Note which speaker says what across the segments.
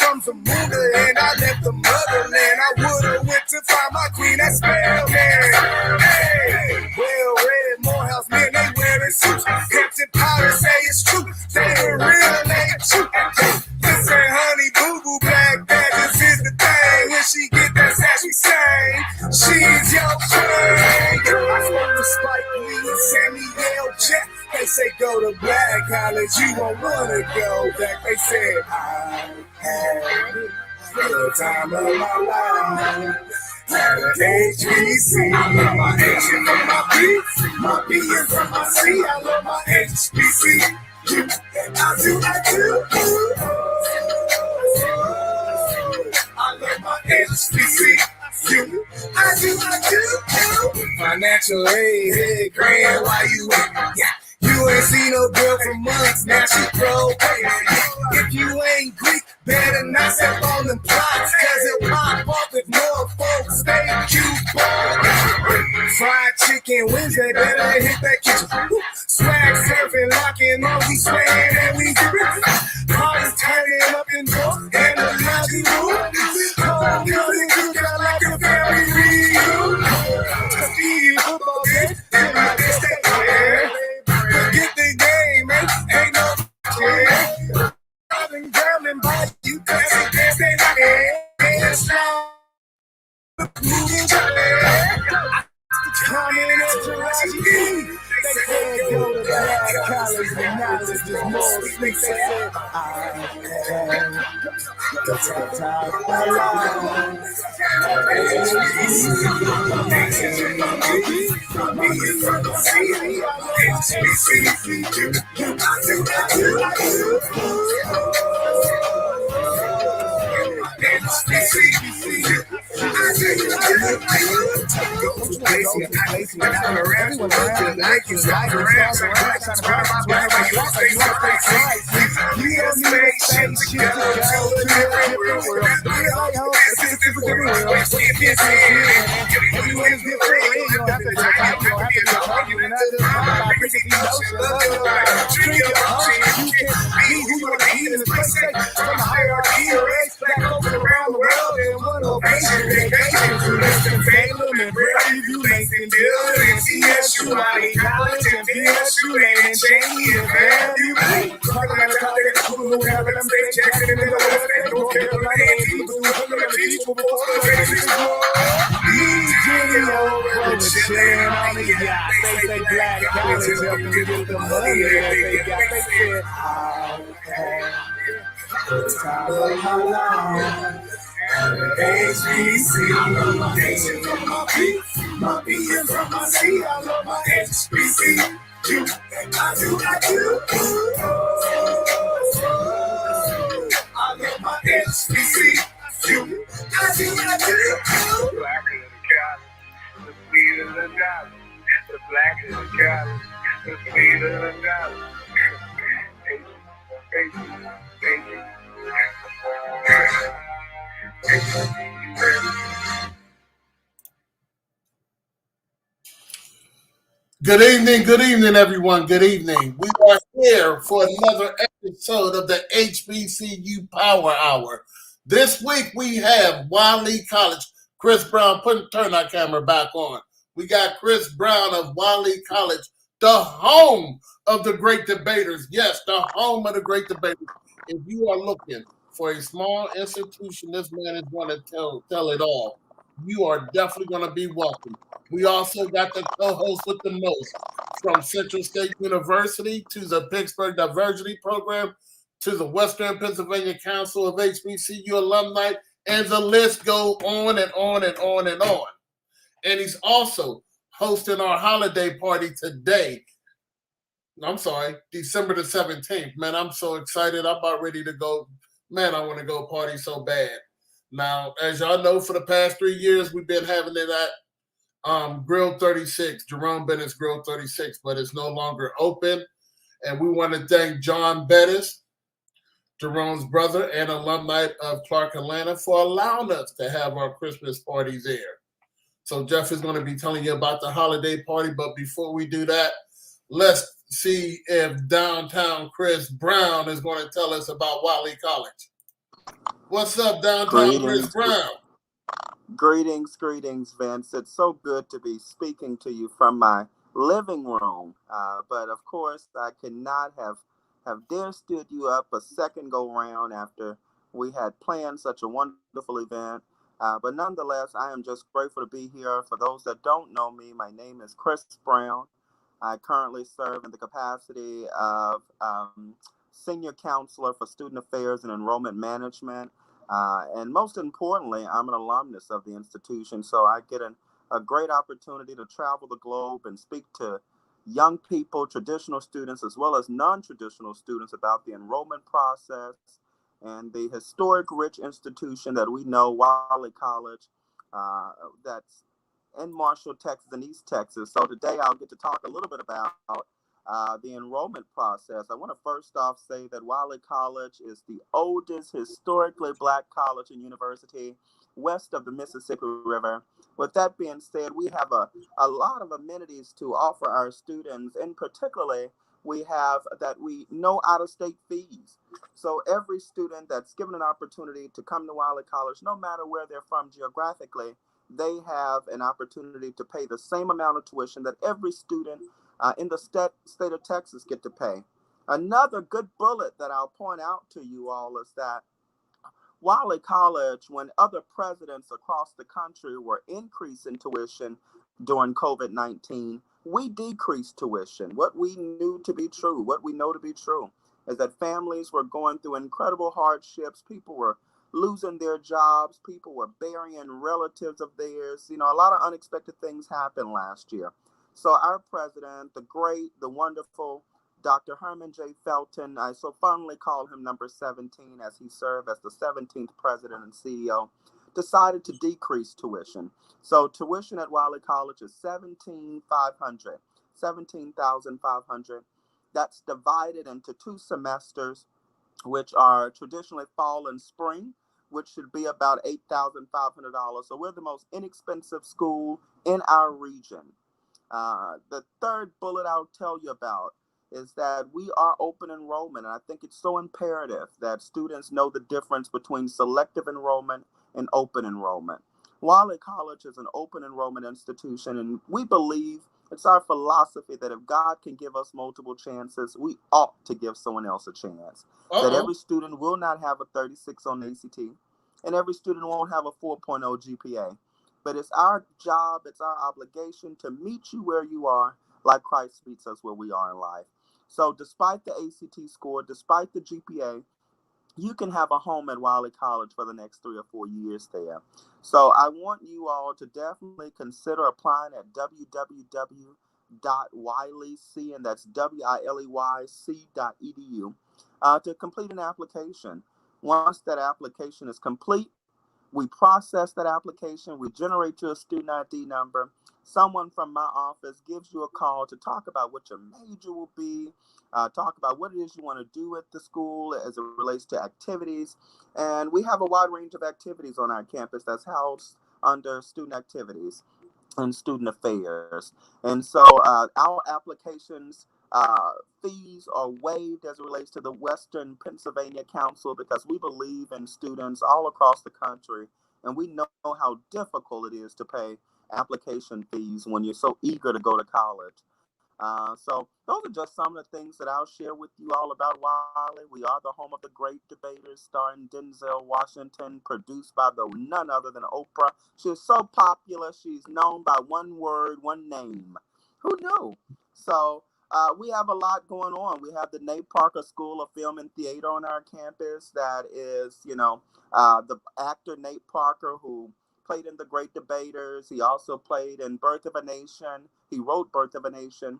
Speaker 1: from Zamunda and I left the motherland. I would've went to find my queen at Spellman. Hey, well-read Morehouse men, they wearing suits. Captain Potter say it's true. They ain't real, they ain't true. This ain't Honey Boo Boo Black. That just is the thing. When she get that sass, we sing. She's your queen. I spoke to Spike Lee and Samuel Jack. They say go to Black College, you won't wanna go back. They said I had the time of my life. Had an HBC. I love my H and from my B. My B and from my C. I love my HBC. I do. I love my HBC. I do. Financial aid, grand, why you at? Yeah. You ain't seen no girl for months, now she propane. If you ain't Greek, better not step on them plots, cause it pop off if more folks stay Cuban. Fried chicken Wednesday, better hit that kitchen. Swag surfing, locking on, we swaying and we gripping. Parties turning up in North and the lounge room. Home music, you got like a family reunion. Eating football games, and I guess they care. Forget the game, ain't no care. I've been grambling by you, cause it can't stay like it. Strong, moving to coming up to what you need. They said go to Black College, but now it's just more sleep. They said I am the top of my life. Wiley College and BSU and Jamie and Fairview. Talking about the people who have them state Jackson and North Carolina and people who have them people before the babies grow. These Jimmy chilling on the yacht. They say Black College is helping you get the money that they got. They said, I had the time of my life. HBC, Nation from my B and from my C. I love my HBC. I do. I love my HBC. I do.
Speaker 2: Black is the college, the sweet of the dollar. The black is the college, the sweet of the dollar.
Speaker 3: Good evening, everyone. Good evening. We are here for another episode of the HBCU Power Hour. This week we have Wiley College. Chris Brown, turn our camera back on. We got Chris Brown of Wiley College, the home of the great debaters. Yes, the home of the great debaters. If you are looking for a small institution, this man is going to tell it all. You are definitely going to be welcome. We also got the co-host with the most, from Central State University to the Pittsburgh Diversity Program to the Western Pennsylvania Council of HBCU Alumni, and the list go on and on and on and on. And he's also hosting our holiday party today. I'm sorry, December the 17th. Man, I'm so excited. I'm about ready to go. Man, I want to go party so bad. Now, as y'all know, for the past 3 years, we've been having it at Grill 36, Jerome Bennett's Grill 36, but it's no longer open. And we want to thank John Bettis, Jerome's brother and alumni of Clark, Atlanta, for allowing us to have our Christmas party there. So Jeff is going to be telling you about the holiday party, but before we do that, let's see if downtown Chris Brown is going to tell us about Wiley College. What's up, downtown Chris
Speaker 4: Greetings,
Speaker 3: Brown?
Speaker 4: greetings, Vince. It's so good to be speaking to you from my living room. But of course, I could not have dare stood you up a second go round after we had planned such a wonderful event. But nonetheless, I am just grateful to be here. For those that don't know me, my name is Chris Brown. I currently serve in the capacity of senior counselor for student affairs and enrollment management. And most importantly, I'm an alumnus of the institution, so I get a great opportunity to travel the globe and speak to young people, traditional students, as well as non-traditional students about the enrollment process and the historic, rich institution that we know, Wiley College, that's in Marshall, Texas, and East Texas. So today I'll get to talk a little bit about the enrollment process. I want to first off say that Wiley College is the oldest historically Black college and university west of the Mississippi River. With that being said, we have a lot of amenities to offer our students, and particularly we have that we no out-of-state fees. So every student that's given an opportunity to come to Wiley College, no matter where they're from geographically, they have an opportunity to pay the same amount of tuition that every student in the state of Texas get to pay. Another good bullet that I'll point out to you all is that Wiley College, when other presidents across the country were increasing tuition during COVID-19, we decreased tuition. What we knew to be true, what we know to be true, is that families were going through incredible hardships. People were losing their jobs. People were burying relatives of theirs. You know, a lot of unexpected things happened last year. So our president, the great, the wonderful Dr. Herman J. Felton, I so fondly call him number 17 as he served as the 17th president and CEO, decided to decrease tuition. So tuition at Wiley College is $17,500. That's divided into 2 semesters, which are traditionally fall and spring, which should be about $8,500. So we're the most inexpensive school in our region. The third bullet I'll tell you about is that we are open enrollment. And I think it's so imperative that students know the difference between selective enrollment and open enrollment. Wiley College is an open enrollment institution, and we believe it's our philosophy that if God can give us multiple chances, we ought to give someone else a chance. That every student will not have a 36 on ACT, and every student won't have a 4.0 GPA. But it's our job, it's our obligation to meet you where you are, like Christ meets us where we are in life. So despite the ACT score, despite the GPA, you can have a home at Wiley College for the next 3 or 4 years there. So I want you all to definitely consider applying at www.wileyc, and that's WILEYC.edu, to complete an application. Once that application is complete, we process that application, we generate you a student ID number. Someone from my office gives you a call to talk about what your major will be, talk about what it is you want to do at the school as it relates to activities. And we have a wide range of activities on our campus that's housed under student activities and student affairs. And so our applications fees are waived as it relates to the Western Pennsylvania Council, because we believe in students all across the country, and we know how difficult it is to pay application fees when you're so eager to go to college. So those are just some of the things that I'll share with you all about Wiley. We are the home of the great debaters, starring Denzel Washington, produced by none other than Oprah. She is so popular, she's known by one word, one name. Who knew? So we have a lot going on. We have the Nate Parker School of Film and Theater on our campus. That is, the actor Nate Parker, who played in The Great Debaters. He also played in Birth of a Nation. He wrote Birth of a Nation,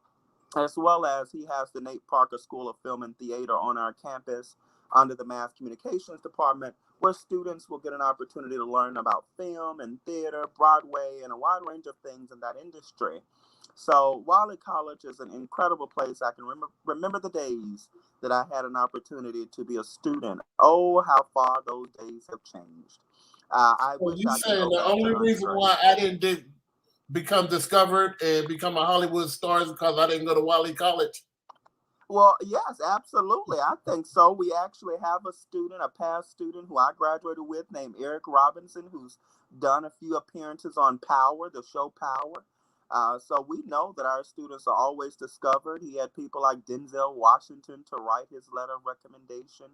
Speaker 4: as well as he has the Nate Parker School of Film and Theater on our campus under the Mass Communications Department, where students will get an opportunity to learn about film and theater, Broadway, and a wide range of things in that industry. So Wiley College is an incredible place. I can remember the days that I had an opportunity to be a student. Oh, how far those days have changed. I
Speaker 3: Well,
Speaker 4: wish
Speaker 3: you
Speaker 4: I could
Speaker 3: saying
Speaker 4: go
Speaker 3: the
Speaker 4: back to
Speaker 3: only
Speaker 4: those
Speaker 3: reason
Speaker 4: days.
Speaker 3: why I didn't become discovered and become a Hollywood star is because I didn't go to Wiley College?
Speaker 4: Well, yes, absolutely. I think so. We actually have a student, a past student who I graduated with named Eric Robinson, who's done a few appearances on Power, the show Power. So we know that our students are always discovered. He had people like Denzel Washington to write his letter of recommendation,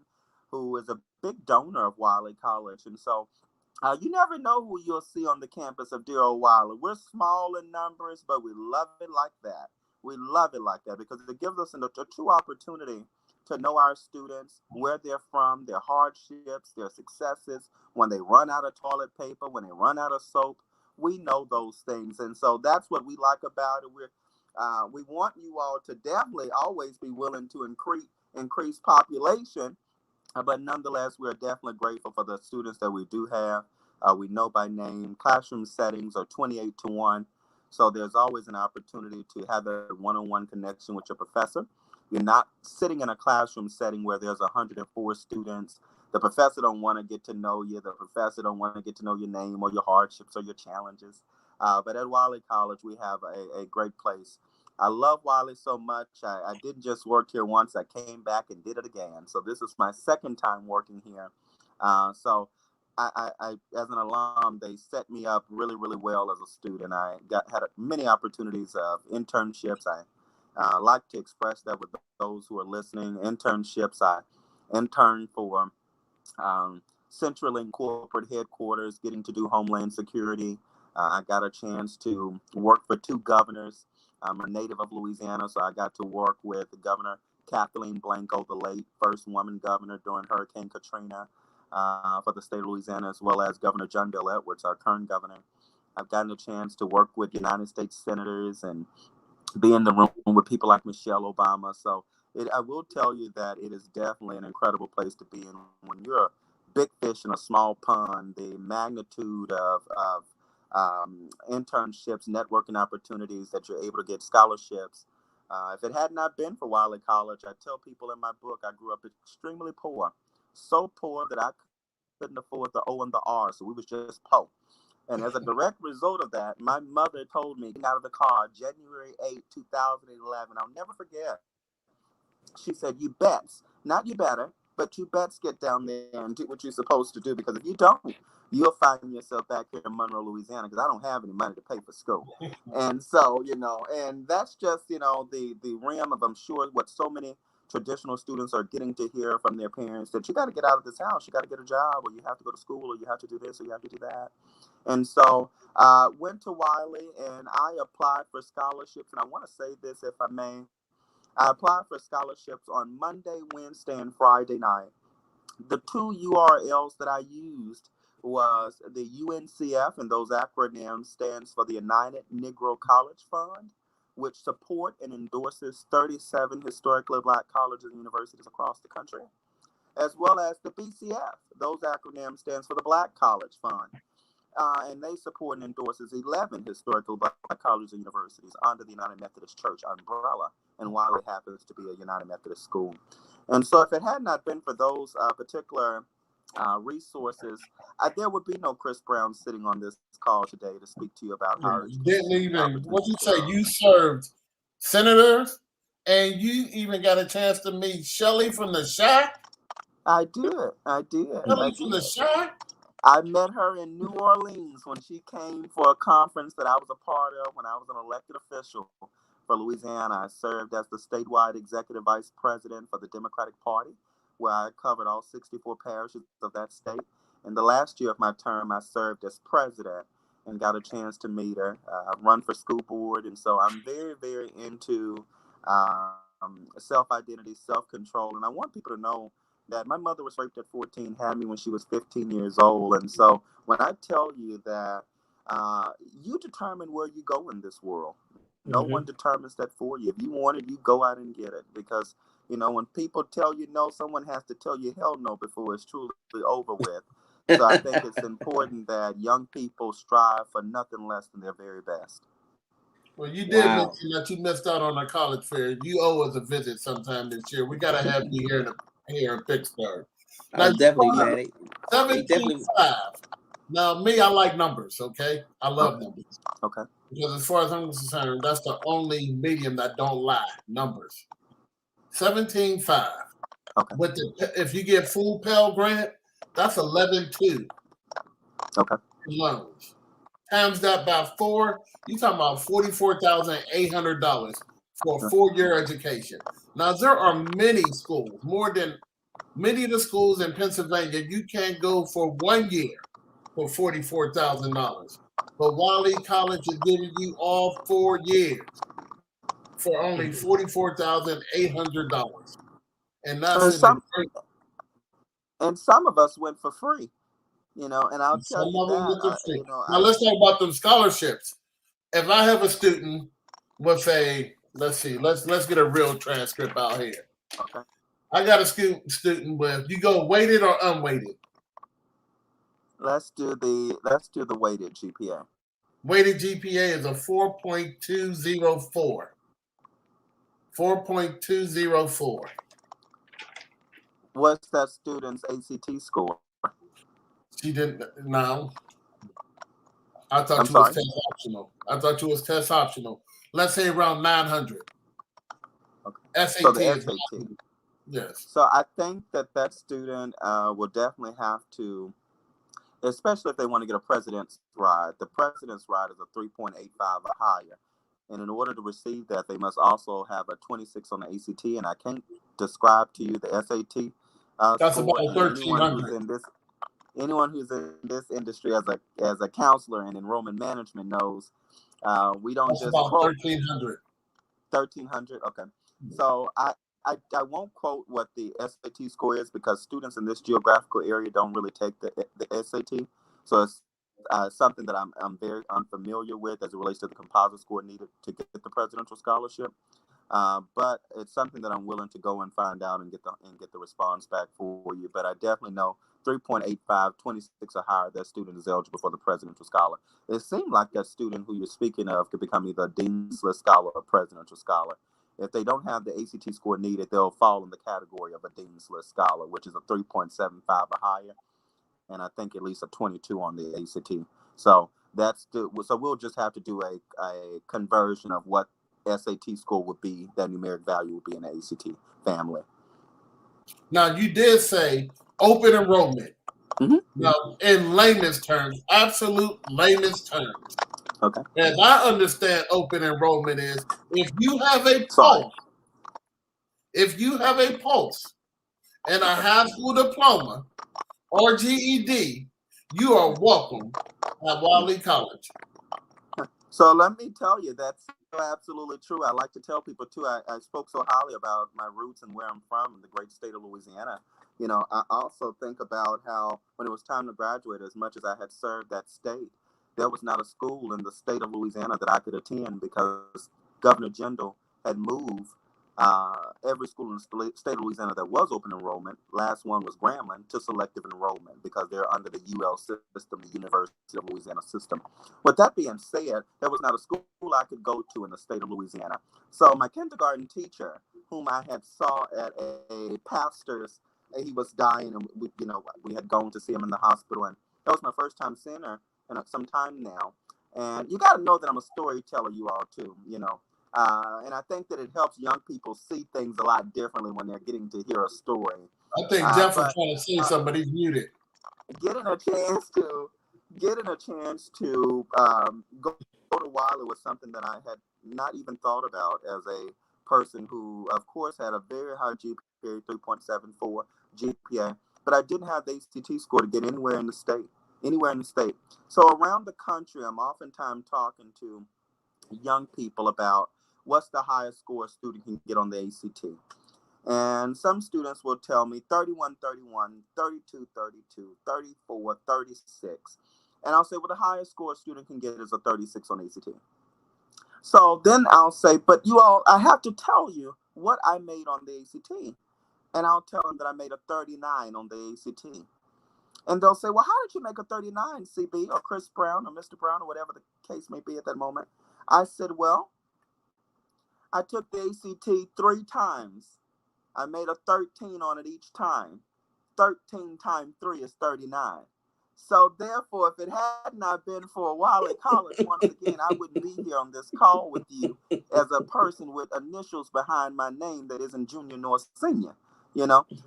Speaker 4: who is a big donor of Wiley College. And so you never know who you'll see on the campus of dear old Wiley. We're small in numbers, but we love it like that. We love it like that because it gives us a true opportunity to know our students, where they're from, their hardships, their successes, when they run out of toilet paper, when they run out of soap. We know those things. And so that's what we like about it. We want you all to definitely always be willing to increase population, but nonetheless, we're definitely grateful for the students that we do have. We know by name. Classroom settings are 28-1. So there's always an opportunity to have a one-on-one connection with your professor. You're not sitting in a classroom setting where there's 104 students. The professor don't want to get to know you. The professor don't want to get to know your name or your hardships or your challenges. But at Wiley College, we have a great place. I love Wiley so much. I didn't just work here once. I came back and did it again. So this is my second time working here. So I as an alum, they set me up really, really well as a student. I had many opportunities of internships. I like to express that with those who are listening. Internships, I interned for CenturyLink corporate headquarters, getting to do Homeland Security. I got a chance to work for two governors. I'm a native of Louisiana, so I got to work with Governor Kathleen Blanco, the late first woman governor during Hurricane Katrina for the state of Louisiana, as well as Governor John Bel Edwards, our current governor. I've gotten a chance to work with United States senators and be in the room with people like Michelle Obama. So I will tell you that it is definitely an incredible place to be in. When you're a big fish in a small pond, the magnitude of internships, networking opportunities that you're able to get, scholarships. If it had not been for Wiley College, I tell people in my book, I grew up extremely poor, so poor that I couldn't afford the O and the R, so we was just poor. And as a direct result of that, my mother told me, getting out of the car, January 8, 2011, I'll never forget. She said, you bets, not you better, but you bets get down there and do what you're supposed to do, because if you don't, you'll find yourself back here in Monroe, Louisiana, because I don't have any money to pay for school. And so, and that's just, the realm of, I'm sure, what so many traditional students are getting to hear from their parents, that you got to get out of this house, you got to get a job, or you have to go to school, or you have to do this, or you have to do that. And so went to Wiley and I applied for scholarships. And I want to say this, if I may. I applied for scholarships on Monday, Wednesday, and Friday night. The two URLs that I used was the UNCF, and those acronyms stands for the United Negro College Fund, which support and endorses 37 historically Black colleges and universities across the country, as well as the BCF. Those acronyms stands for the Black College Fund. And they support and endorses 11 historical Black colleges and universities under the United Methodist Church umbrella, and Wiley happens to be a United Methodist school. And so if it had not been for those particular resources, there would be no Chris Brown sitting on this call today to speak to you about how
Speaker 3: you didn't even, what you say, you served senators, and you even got a chance to meet Shelley from the Chi?
Speaker 4: I did.
Speaker 3: Shelley from the Chi?
Speaker 4: I met her in New Orleans when she came for a conference that I was a part of when I was an elected official for Louisiana. I served as the statewide executive vice president for the Democratic Party, where I covered all 64 parishes of that state. In the last year of my term, I served as president and got a chance to meet her. I run for school board, and so I'm very, very into self-identity, self-control, and I want people to know that my mother was raped at 14, had me when she was 15 years old. And so when I tell you that you determine where you go in this world, no one determines that for you. If you want it, you go out and get it. Because, when people tell you no, someone has to tell you hell no before it's truly over with. So I think it's important that young people strive for nothing less than their very best.
Speaker 3: Well, you did mention that you missed out on our college fair. You owe us a visit sometime this year. We got to have you here in Pittsburgh. Now,
Speaker 1: Definitely, man.
Speaker 3: 17.5. Now, me, I like numbers, okay? I love numbers.
Speaker 4: Okay.
Speaker 3: Because as far as I'm concerned, that's the only medium that don't lie, numbers. 17.5.
Speaker 4: Okay.
Speaker 3: But if you get full Pell Grant, that's 11.2
Speaker 4: Okay.
Speaker 3: loans. Times that by 4, you're talking about $44,800 for a 4-year education. Now, there are many schools, more than many of the schools in Pennsylvania, you can't go for 1 year for $44,000. But Wiley College is giving you all 4 years for only $44,800. And that's
Speaker 4: And
Speaker 3: in the
Speaker 4: some and some of us went for free, and I'll
Speaker 3: some
Speaker 4: tell you
Speaker 3: of them
Speaker 4: that,
Speaker 3: with the free. Now
Speaker 4: I
Speaker 3: let's talk about them scholarships. If I have a student with a, let's see, let's get a real transcript out here.
Speaker 4: okay.
Speaker 3: I got a student with, you go weighted or unweighted?
Speaker 4: Let's do the weighted GPA.
Speaker 3: Weighted GPA is a 4.204. 4.204.
Speaker 4: What's that student's ACT score?
Speaker 3: She didn't. No, I thought
Speaker 4: I'm
Speaker 3: you was
Speaker 4: sorry.
Speaker 3: test optional. I thought you was test optional. Let's say around 900.
Speaker 4: Okay.
Speaker 3: SAT
Speaker 4: So the
Speaker 3: is
Speaker 4: SAT.
Speaker 3: 900. Yes.
Speaker 4: So I think that student will definitely have to, especially if they want to get a president's ride. The president's ride is a 3.85 or higher. And in order to receive that, they must also have a 26 on the ACT. And I can't describe to you the SAT
Speaker 3: That's
Speaker 4: score.
Speaker 3: about
Speaker 4: And
Speaker 3: 1,300.
Speaker 4: anyone who's in this industry as a counselor and enrollment management knows, we don't
Speaker 3: That's
Speaker 4: just
Speaker 3: about
Speaker 4: quote
Speaker 3: 1,300.
Speaker 4: 1,300. Okay, so I won't quote what the SAT score is because students in this geographical area don't really take the SAT. So it's something that I'm very unfamiliar with as it relates to the composite score needed to get the presidential scholarship. But it's something that I'm willing to go and find out and get the response back for you. But I definitely know 3.85, 26 or higher, that student is eligible for the presidential scholar. It seemed like that student who you're speaking of could become either a Dean's List scholar or presidential scholar. If they don't have the ACT score needed, they'll fall in the category of a Dean's List scholar, which is a 3.75 or higher, and I think at least a 22 on the ACT. So so we'll just have to do a conversion of what SAT score would be, that numeric value would be in the ACT family.
Speaker 3: Now, you did say open enrollment.
Speaker 4: Mm-hmm.
Speaker 3: Now, in layman's terms, absolute layman's terms,
Speaker 4: Okay.
Speaker 3: as I understand open enrollment is if you have a
Speaker 4: Sorry.
Speaker 3: pulse and a high school diploma or GED, you are welcome at Wiley College.
Speaker 4: So let me tell you, that's absolutely true. I like to tell people too, I spoke so highly about my roots and where I'm from in the great state of Louisiana. I also think about how when it was time to graduate, as much as I had served that state, there was not a school in the state of Louisiana that I could attend because Governor Jindal had moved every school in the state of Louisiana that was open enrollment. Last one was Grambling to selective enrollment because they're under the UL system, the University of Louisiana system. With that being said, there was not a school I could go to in the state of Louisiana. So my kindergarten teacher, whom I had saw at a pastor's, he was dying, and we had gone to see him in the hospital, and that was my first time seeing her in some time now. And you got to know that I'm a storyteller, you all too, and I think that it helps young people see things a lot differently when they're getting to hear a story.
Speaker 3: I think Jeff is trying to say something, but he's muted.
Speaker 4: Getting a chance to go to Wiley was something that I had not even thought about as a person who, of course, had a very high GPA, 3.74 GPA, but I didn't have the ACT score to get anywhere in the state. So around the country, I'm oftentimes talking to young people about what's the highest score a student can get on the ACT. And some students will tell me 31, 31, 32, 32, 34, 36. And I'll say, well, the highest score a student can get is a 36 on ACT. So then I'll say, but you all, I have to tell you what I made on the ACT. And I'll tell them that I made a 39 on the ACT. And they'll say, well, how did you make a 39, CB or Chris Brown or Mr. Brown or whatever the case may be at that moment? I said, well, I took the ACT 3 times. I made a 13 on it each time. 13 times 3 is 39. So therefore, if it had not been for Wiley College, once again, I wouldn't be here on this call with you as a person with initials behind my name that isn't junior nor senior.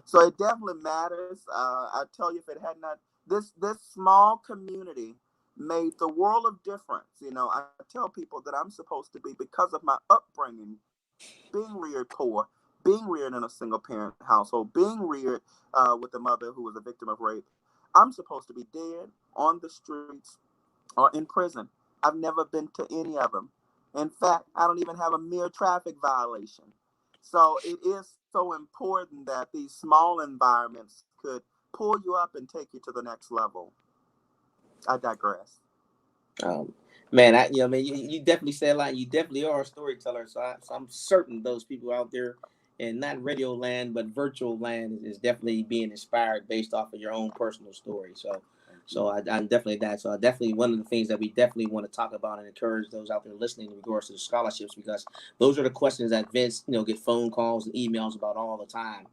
Speaker 4: So it definitely matters. I tell you, if it had not, this small community made the world of difference. I tell people that I'm supposed to be, because of my upbringing, being reared poor, being reared in a single parent household, being reared with a mother who was a victim of rape. I'm supposed to be dead, on the streets, or in prison. I've never been to any of them. In fact, I don't even have a mere traffic violation. So it is so important that these small environments could pull you up and take you to the next level. I digress.
Speaker 5: Man, you definitely said a lot. You definitely are a storyteller. So I'm certain those people out there, and not radio land, but virtual land, is definitely being inspired based off of your own personal story. I'm definitely that. So I definitely, one of the things that we definitely want to talk about and encourage those out there listening in regards to the scholarships, because those are the questions that Vince, get phone calls and emails about all the time.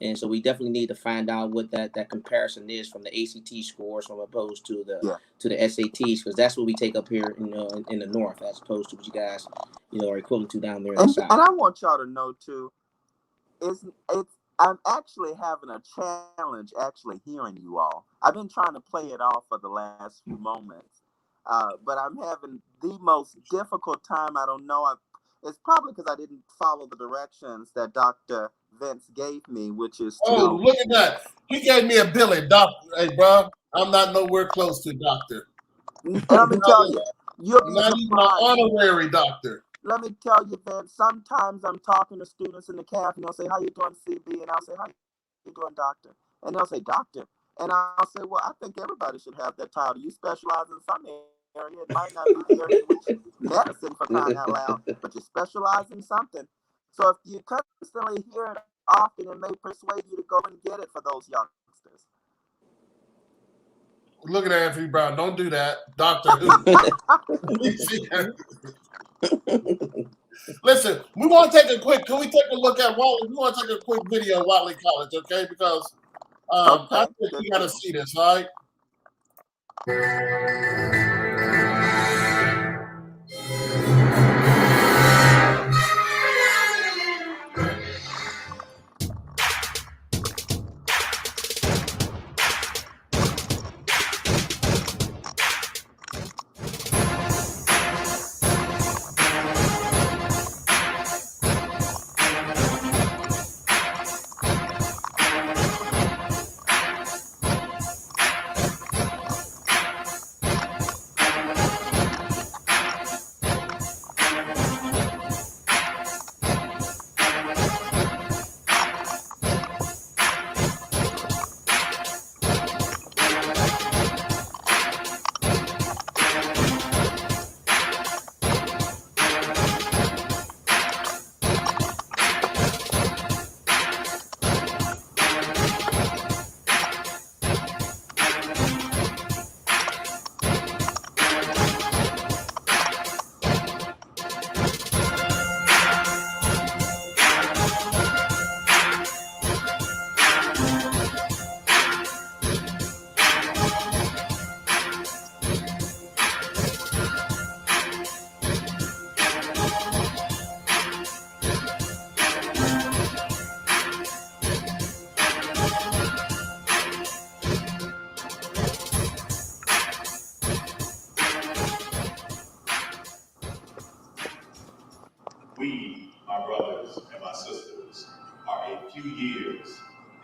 Speaker 5: And so we definitely need to find out what that comparison is from the ACT scores, from opposed to the SATs, because that's what we take up here in the North, as opposed to what you guys are equivalent to down there in the South.
Speaker 4: And I want y'all to know too, it's I'm actually having a challenge actually hearing you all. I've been trying to play it off for the last few moments, but I'm having the most difficult time. I don't know. It's probably because I didn't follow the directions that Dr. Vince gave me, which is
Speaker 3: look at that. He gave me a Billy. Doctor, hey, bro, I'm not nowhere close to doctor.
Speaker 4: Let me tell you, you'll be
Speaker 3: not even an honorary doctor.
Speaker 4: Let me tell you, Vince, sometimes I'm talking to students in the caf, and they'll say, "How you doing, CB?" And I'll say, "How you doing, doctor?" And they'll say, "Doctor." And I'll say, "Well, I think everybody should have that title. You specialize in some area. It might not be the area in which medicine, for crying out loud, but you specialize in something. So if you constantly hear it often, it may persuade you to go and get it for those youngsters."
Speaker 3: Look at Anthony Brown. Don't do that. Doctor Who. Listen, we want to take a quick, can we take a look at Wiley? We want to take a quick video of Wiley College, okay? Because I think you got to see this, all right?
Speaker 6: We, my brothers and my sisters, are a few years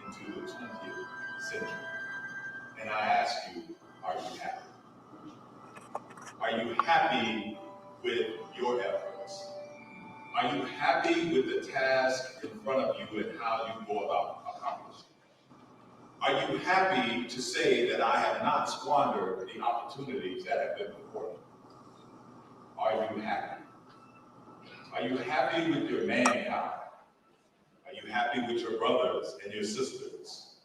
Speaker 6: into the 20th century. And I ask you, are you happy? Are you happy with your efforts? Are you happy with the task in front of you and how you go about accomplishing it? Are you happy to say that I have not squandered the opportunities that have been before me? Are you happy? Are you happy with your mankind? Are you happy with your brothers and your sisters?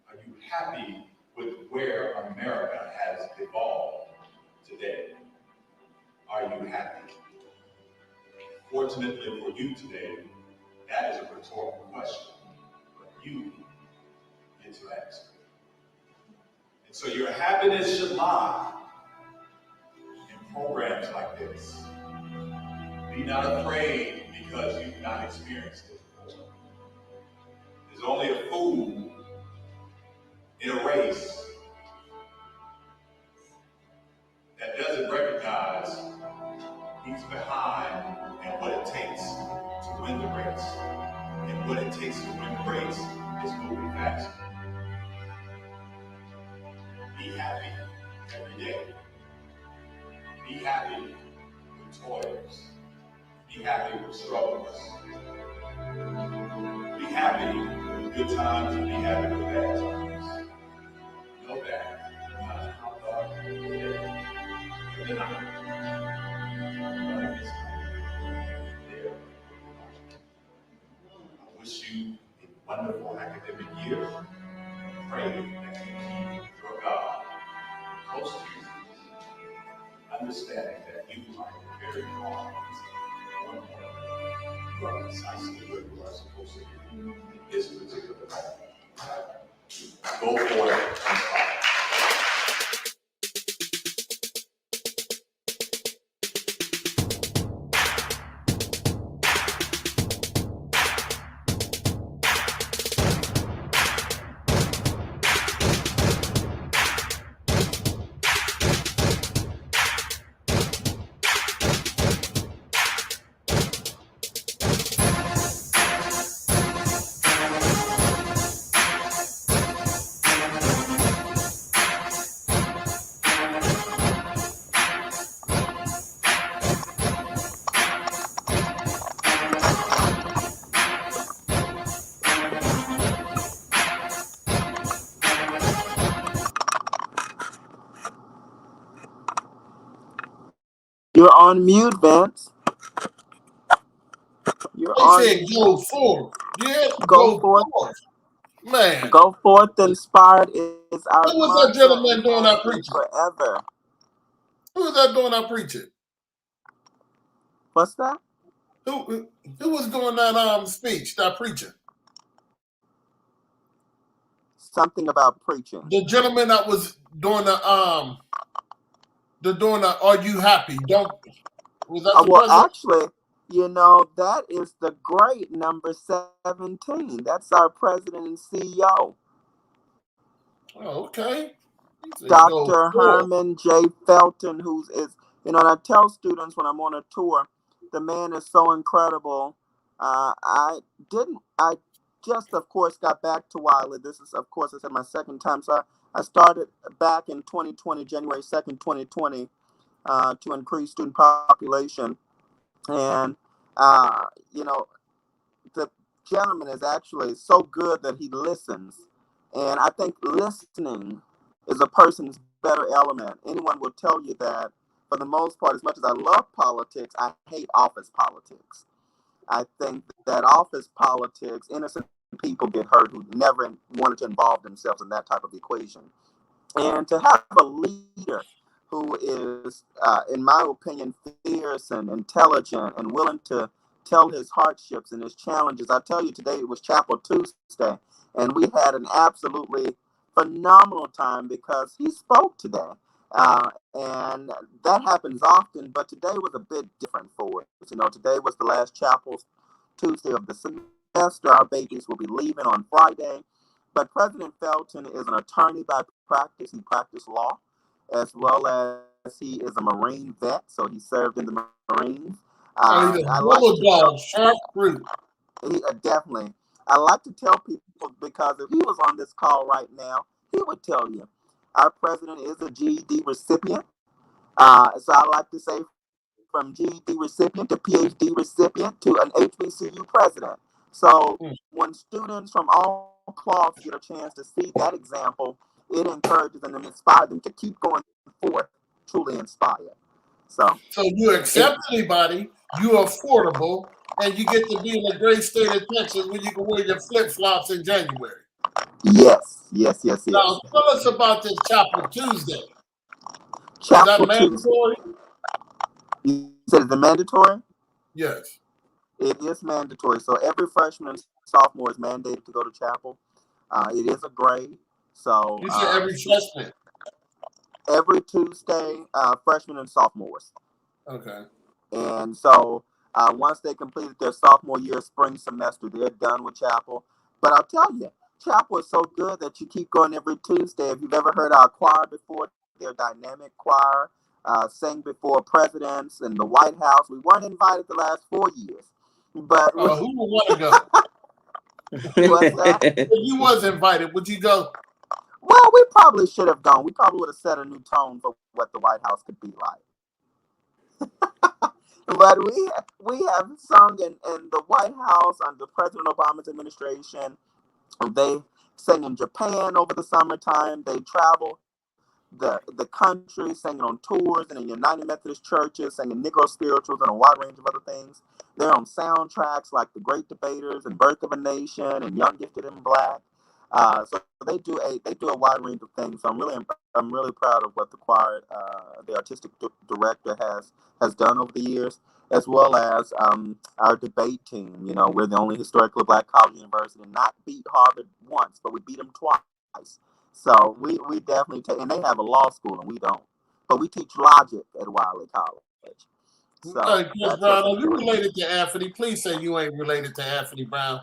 Speaker 6: Are you happy with where America has evolved today? Are you happy? Fortunately for you today, that is a rhetorical question, but you get to answer. So your happiness should lie in programs like this. Be not afraid because you've not experienced it before. There's only a fool in a race that doesn't recognize he's behind and what it takes to win the race. And what it takes to win the race is moving faster. Be happy every day. Be happy with toils. Be happy with struggles. Be happy with good times and be happy with bad times. Know that no matter how dark it is, in the night, light is there. I wish you a wonderful academic year. Pray that you keep your God close to you, understanding that you are the very wrong. One point, you are precisely where you are supposed to be in this particular moment. Go for it and fight.
Speaker 4: You're on mute, Vince. You're
Speaker 3: They
Speaker 4: on
Speaker 3: said
Speaker 4: mute.
Speaker 3: go forth. Yeah,
Speaker 4: Go
Speaker 3: go
Speaker 4: forth.
Speaker 3: forth. Man.
Speaker 4: Go forth inspired is our
Speaker 3: Who was that
Speaker 4: mantra
Speaker 3: gentleman
Speaker 4: and
Speaker 3: doing
Speaker 4: has
Speaker 3: our
Speaker 4: been
Speaker 3: preaching?
Speaker 4: forever.
Speaker 3: Who was that doing our preaching?
Speaker 4: What's that?
Speaker 3: Who was doing that speech, that preaching?
Speaker 4: Something about preaching.
Speaker 3: The gentleman that was doing the Are You Happy? Was that the
Speaker 4: Well,
Speaker 3: president?
Speaker 4: actually, you know, that is the great number 17. That's our president and CEO,
Speaker 3: Oh, okay.
Speaker 4: Dr. Herman J. Felton, and I tell students when I'm on a tour, the man is so incredible. I just, of course, got back to Wiley. This is, of course, I said my second time. So I started back in 2020, January 2nd, 2020, to increase student population. And, you know, the gentleman is actually so good that he listens. And I think listening is a person's better element. Anyone will tell you that. For the most part, as much as I love politics, I hate office politics. I think that office politics, innocent people get hurt who never wanted to involve themselves in that type of equation. And to have a leader who is, in my opinion, fierce and intelligent and willing to tell his hardships and his challenges. I tell you, today it was Chapel Tuesday, and we had an absolutely phenomenal time because he spoke today. And that happens often, but today was a bit different for us. You know, today was the last Chapel Tuesday of the semester. Our babies will be leaving on Friday. But President Felton is an attorney by practice. He practiced law, as well as he is a Marine vet, so he served in the Marines. Definitely. I like to tell people, because if he was on this call right now, he would tell you our president is a GED recipient. So I like to say, from GED recipient to PhD recipient to an HBCU president. So when students from all cloths get a chance to see that example, it encourages them and inspires them to keep going forth, truly inspired. So
Speaker 3: you accept anybody, you're affordable, and you get to be in the great state of Texas where you can wear your flip-flops in January.
Speaker 4: Yes.
Speaker 3: Now, tell us about this Chapel Tuesday. Is
Speaker 4: Chapel
Speaker 3: that mandatory?
Speaker 4: You said it's mandatory?
Speaker 3: Yes.
Speaker 4: It is mandatory. So every freshman and sophomore is mandated to go to chapel. It is a grade. So
Speaker 3: you said every freshman.
Speaker 4: every Tuesday, freshmen and sophomores.
Speaker 3: Okay.
Speaker 4: And so once they completed their sophomore year spring semester, they're done with chapel. But I'll tell you, chapel is so good that you keep going every Tuesday. If you've ever heard our choir before, their dynamic choir, sang before presidents in the White House. We weren't invited the last 4 years. But
Speaker 3: who would want to go?
Speaker 4: What's that?
Speaker 3: If you was invited, would you go?
Speaker 4: Well, we probably should have gone. We probably would have set a new tone for what the White House could be like. But we have sung in the White House under President Obama's administration. They sang in Japan over the summertime. They traveled the country, singing on tours and in United Methodist churches, singing Negro spirituals and a wide range of other things. They're on soundtracks like The Great Debaters and Birth of a Nation and Young, Gifted, and Black. So they do a wide range of things. So I'm really proud of what the choir, the artistic director has done over the years, as well as our debate team. You know, we're the only historically Black college university not beat Harvard once, but we beat them twice. So we definitely take, and they have a law school and we don't, but we teach logic at Wiley College. So
Speaker 3: Chris Brown, are you related to Anthony? Please say you ain't related to Anthony Brown.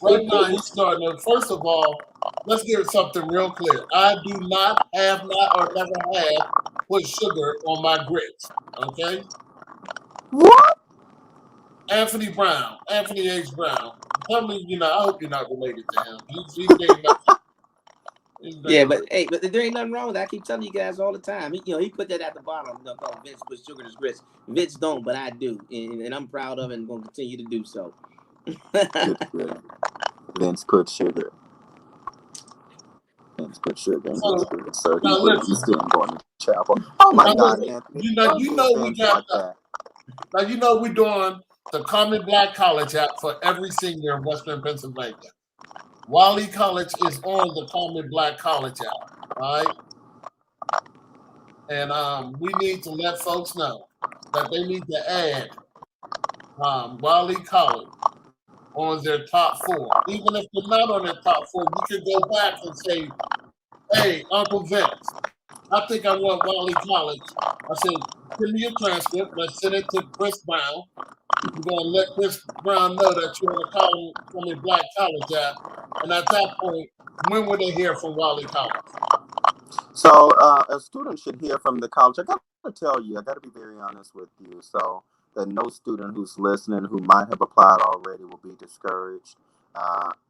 Speaker 3: Right now, he's starting to, first of all, let's get something real clear. I do not, have not, or never have put sugar on my grits. Okay?
Speaker 4: What?
Speaker 3: Anthony Brown, Anthony H. Brown. Tell me, I hope you're not related to him. He's getting nothing.
Speaker 5: Yeah, but there ain't nothing wrong with that. I keep telling you guys all the time. He put that at the bottom. Vince put sugar in his grits. Vince don't, but I do, and I'm proud of it and going to continue to do so.
Speaker 4: Vince put sugar. Vince put sugar in his grits, so he's still going to chapel. Oh my God, Anthony!
Speaker 3: We got that. Now we're doing the Common Black College app for every senior in Western Pennsylvania. Wiley College is on the Common Black College app, all right? And we need to let folks know that they need to add Wiley College on their top 4. Even if they're not on their top 4, you can go back and say, hey, Uncle Vince, I think I want Wiley College. I said, give me your transcript. Let's send it to Chris Brown. We're going to let Chris Brown know that you're on the Common Black College app. And at that point, when will they hear from Wiley College?
Speaker 4: So a student should hear from the college. I got to tell you, I got to be very honest with you. So that no student who's listening who might have applied already will be discouraged.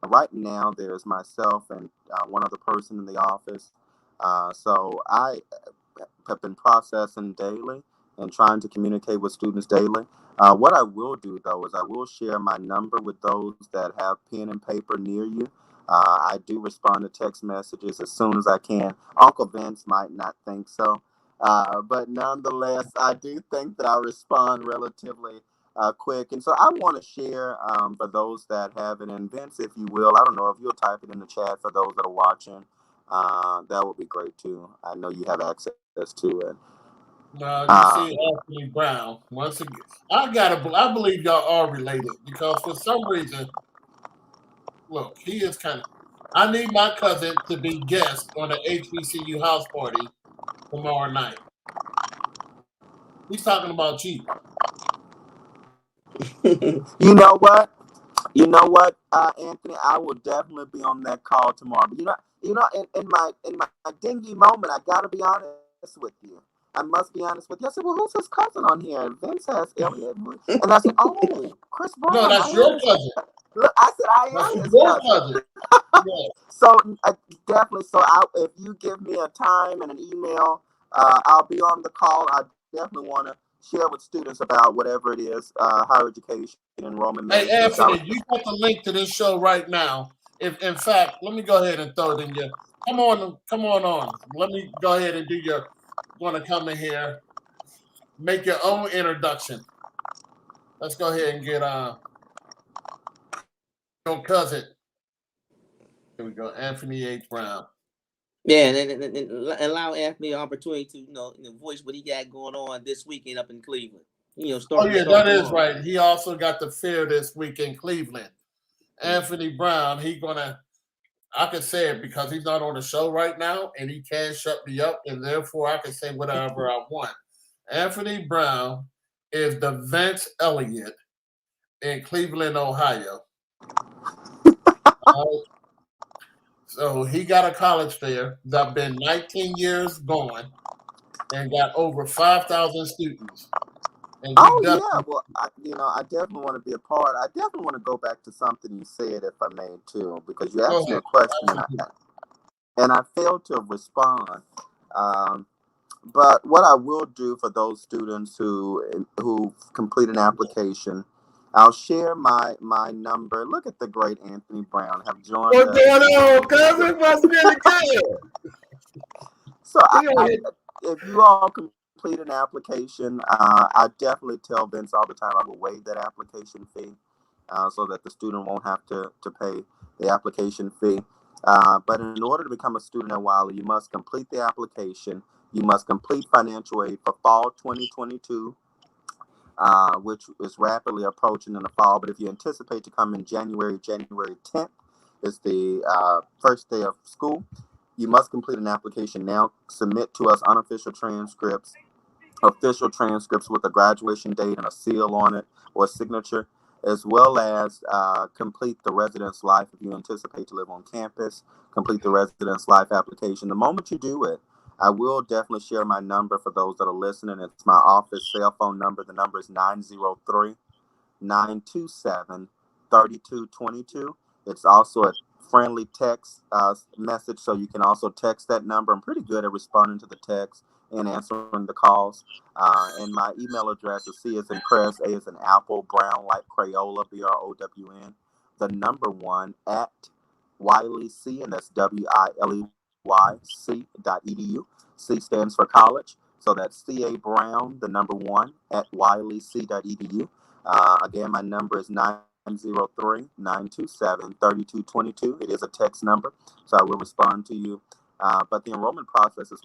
Speaker 4: Right now, there's myself and one other person in the office. So I have been processing daily and trying to communicate with students daily. What I will do, though, is I will share my number with those that have pen and paper near you. I do respond to text messages as soon as I can. Uncle Vince might not think so, but nonetheless, I do think that I respond relatively quick. And so I want to share for those that have it. And Vince, if you will, I don't know if you'll type it in the chat for those that are watching. That would be great too. I know you have access to it.
Speaker 3: No, you see Anthony Brown. Once again, I believe y'all are related because for some reason, look, he is kind of. I need my cousin to be guest on the HBCU house party tomorrow night. He's talking about you.
Speaker 4: You know what, Anthony? I will definitely be on that call tomorrow. But in my dingy moment, I gotta be honest with you. I must be honest with you. I said, well, who's his cousin on here? And Vince has Elliot. And I said, oh, Chris Brown.
Speaker 3: No, that's your cousin.
Speaker 4: Look, I said, I am his cousin. Yeah. So definitely. So if you give me a time and an email, I'll be on the call. I definitely want to share with students about whatever it is, higher education, enrollment.
Speaker 3: Hey, Anthony, you got the link to this show right now. If in fact, let me go ahead and throw it in you. Come on. Let me go ahead and do your. Want to come in here, make your own introduction. Let's go ahead and get your cousin. Here we go, Anthony H. Brown.
Speaker 5: Yeah, and allow Anthony an opportunity to voice what he got going on this weekend up in Cleveland.
Speaker 3: That is right. He also got the fair this week in Cleveland. Anthony Brown, he's gonna I can say it because he's not on the show right now, and he can't shut me up, and therefore I can say whatever I want. Anthony Brown is the Vince Elliott in Cleveland, Ohio. So he got a college there that's been 19 years going and got over 5,000 students. And
Speaker 4: Oh yeah, well, I definitely want to be a part. I definitely want to go back to something you said, if I may, too, because you asked me a question and I failed to respond. But what I will do for those students who complete an application, I'll share my number. Look at the great Anthony Brown have joined us.
Speaker 7: What's going on, cousin? What's really good?
Speaker 4: So if you all complete an application, I definitely tell Vince all the time I will waive that application fee so that the student won't have to pay the application fee. But in order to become a student at Wiley, you must complete the application. You must complete financial aid for fall 2022, which is rapidly approaching in the fall. But if you anticipate to come in January 10th is the first day of school, you must complete an application now. Submit to us unofficial transcripts, official transcripts with a graduation date and a seal on it or a signature, as well as complete the residence life if you anticipate to live on campus. Complete the residence life application. The moment you do it, I will definitely share my number for those that are listening. It's my office cell phone number. The number is 903-927-3222. It's also a friendly text message, so you can also text that number. I'm pretty good at responding to the text and answering the calls. And my email address is C as in Chris, A as in Apple, Brown like Crayola, BROWN, the number 1 at Wiley C, and that's WILEYC.edu. C stands for college, so that's CA Brown, the number 1 at WileyC.edu. Again, my number is 903-927-3222. It is a text number, so I will respond to you. But the enrollment process is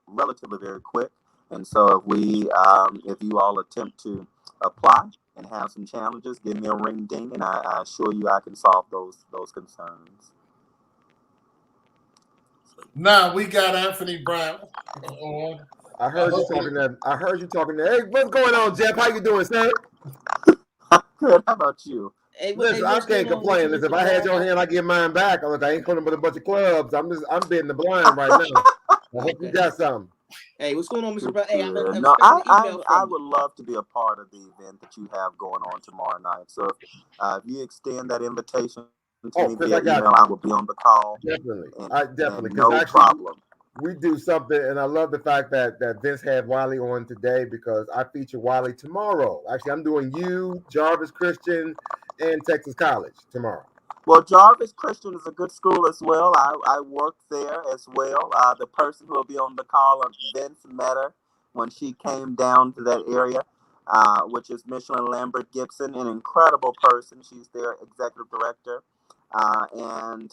Speaker 4: relatively very quick, and so if you all attempt to apply and have some challenges, give me a ring ding, and I assure you I can solve those concerns.
Speaker 3: Now we got Anthony Brown.
Speaker 7: I heard you talking to. Hey, what's going on, Jeff? How you doing, sir?
Speaker 4: Good. How about you?
Speaker 5: Hey,
Speaker 7: Listen, I can't complain. Listen, if I had your hand, I get mine back. I ain't calling but a bunch of clubs. I'm bidding the blind right now. I hope you got something.
Speaker 5: Hey, what's going on, Mr. Brown? Hey,
Speaker 4: I would love to be a part of the event that you have going on tomorrow night. So if you extend that invitation to me via email, I will be on the call.
Speaker 7: Definitely.
Speaker 4: And no problem.
Speaker 7: We do something, and I love the fact that Vince had Wiley on today because I feature Wiley tomorrow. Actually, I'm doing you, Jarvis Christian, and Texas College tomorrow.
Speaker 4: Well, Jarvis Christian is a good school as well. I worked there as well. The person who will be on the call, Vince met her when she came down to that area, which is Michelin Lambert Gibson, an incredible person. She's their executive director. And